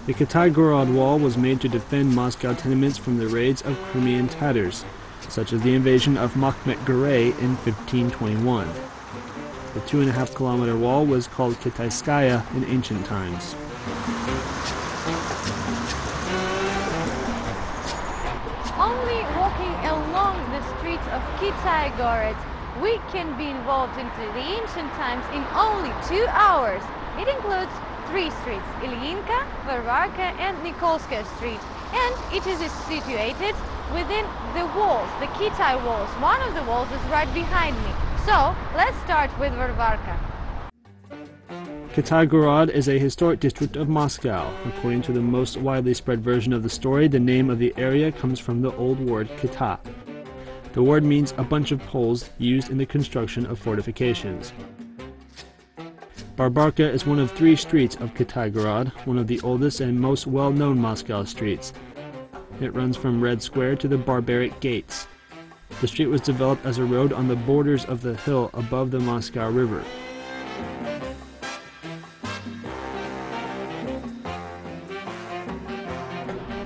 The Kitai-Gorod wall was made to defend Moscow tenements from the raids of Crimean Tatars, such as the invasion of Makhmet-Goray in 1521. The 2.5-kilometer wall was called Kitayskaya in ancient times. Only walking along the streets of Kitai-Gorod, we can be involved into the ancient times in only 2 hours. It includes 3 streets: Ilyinka, Varvarka and Nikolskaya Street, and it is situated within the walls, the Kitai walls. One of the walls is right behind me. So, let's start with Varvarka. Kitai-Gorod is a historic district of Moscow. According to the most widely spread version of the story, the name of the area comes from the old word kita. The word means a bunch of poles used in the construction of fortifications. Varvarka is one of 3 streets of Kitai-Gorod, one of the oldest and most well-known Moscow streets. It runs from Red Square to the Barbaric Gates. The street was developed as a road on the borders of the hill above the Moscow River.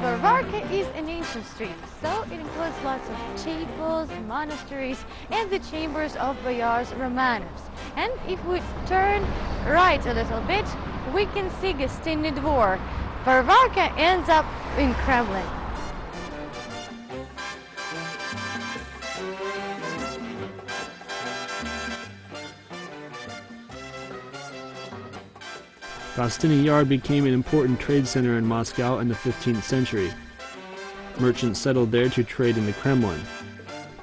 Varvarka is an ancient street, so it includes lots of chapels, monasteries, and the chambers of Boyars Romanovs. And if we turn right a little bit, we can see Gostinny Dvor. Varvarka ends up in Kremlin. Gostinny Yard became an important trade center in Moscow in the 15th century. Merchants settled there to trade in the Kremlin.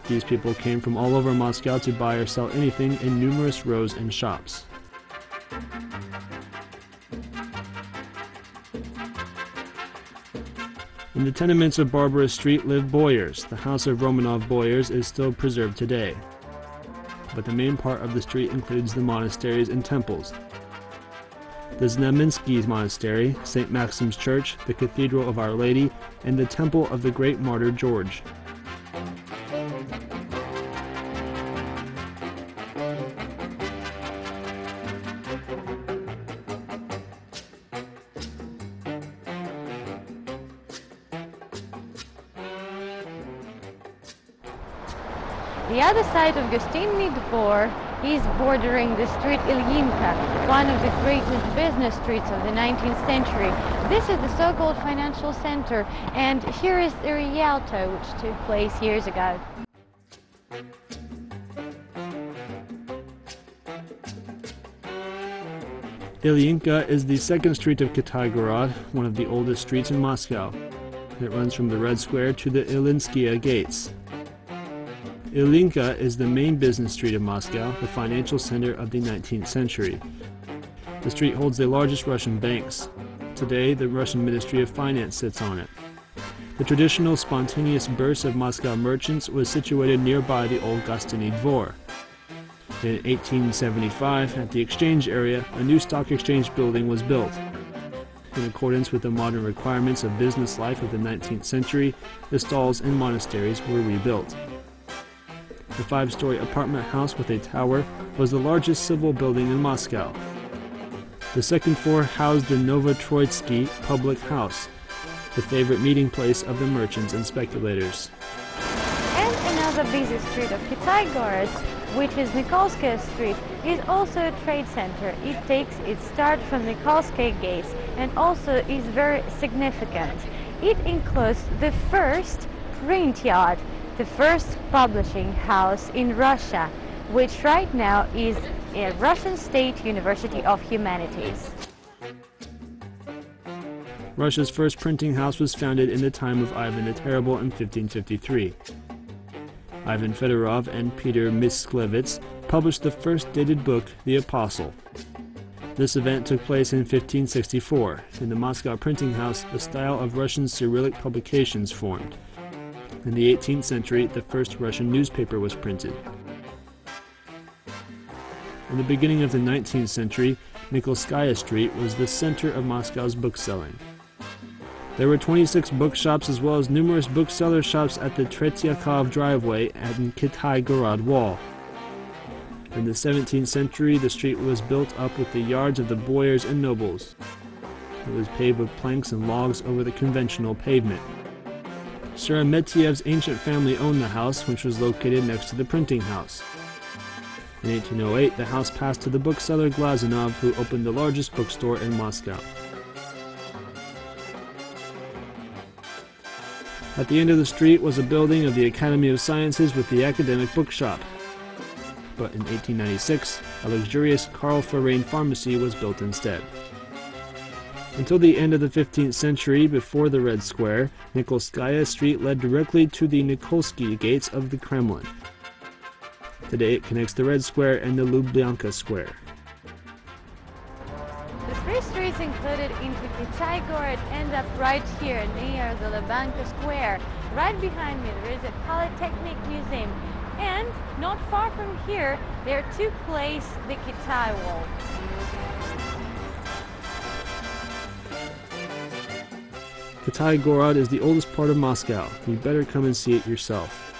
These people came from all over Moscow to buy or sell anything in numerous rows and shops. In the tenements of Barbara Street lived boyars. The house of Romanov boyars is still preserved today. But the main part of the street includes the monasteries and temples. The Znamensky Monastery, St. Maxim's Church, the Cathedral of Our Lady, and the Temple of the Great Martyr George. The other side of Gostinny Dvor is bordering the street Ilyinka, one of the greatest business streets of the 19th century. This is the so-called financial center, and here is the Rialto, which took place years ago. Ilyinka is the second street of Kitai-Gorod, one of the oldest streets in Moscow. It runs from the Red Square to the Ilinskaya Gates. Ilyinka is the main business street of Moscow, the financial center of the 19th century. The street holds the largest Russian banks. Today, the Russian Ministry of Finance sits on it. The traditional spontaneous burst of Moscow merchants was situated nearby the old Gostinny Dvor. In 1875, at the exchange area, a new stock exchange building was built. In accordance with the modern requirements of business life of the 19th century, the stalls and monasteries were rebuilt. The 5-story apartment house with a tower was the largest civil building in Moscow. The second floor housed the Novotroitsky public house, the favorite meeting place of the merchants and speculators. And another busy street of Kitai-Gorod, which is Nikolskaya Street, is also a trade center. It takes its start from Nikolskaya Gates and also is very significant. It includes the first print yard, the first publishing house in Russia, which right now is a Russian State University of Humanities. Russia's first printing house was founded in the time of Ivan the Terrible in 1553. Ivan Fedorov and Peter Mickiewicz published the first dated book, The Apostle. This event took place in 1564. In the Moscow printing house, the style of Russian Cyrillic publications formed. In the 18th century, the first Russian newspaper was printed. In the beginning of the 19th century, Nikolskaya Street was the center of Moscow's bookselling. There were 26 bookshops as well as numerous bookseller shops at the Tretyakov driveway and Kitai-Gorod wall. In the 17th century, the street was built up with the yards of the boyars and nobles. It was paved with planks and logs over the conventional pavement. Sheremetyev's ancient family owned the house, which was located next to the printing house. In 1808, the house passed to the bookseller Glazunov, who opened the largest bookstore in Moscow. At the end of the street was a building of the Academy of Sciences with the academic bookshop. But in 1896, a luxurious Karl Forain pharmacy was built instead. Until the end of the 15th century, before the Red Square, Nikolskaya Street led directly to the Nikolsky gates of the Kremlin. Today it connects the Red Square and the Lubyanka Square. The three streets included into Kitai-Gorod end up right here near the Lubyanka Square. Right behind me there is a Polytechnic Museum, and not far from here there took place the Kitai Wall. Kitai-Gorod is the oldest part of Moscow. You better come and see it yourself.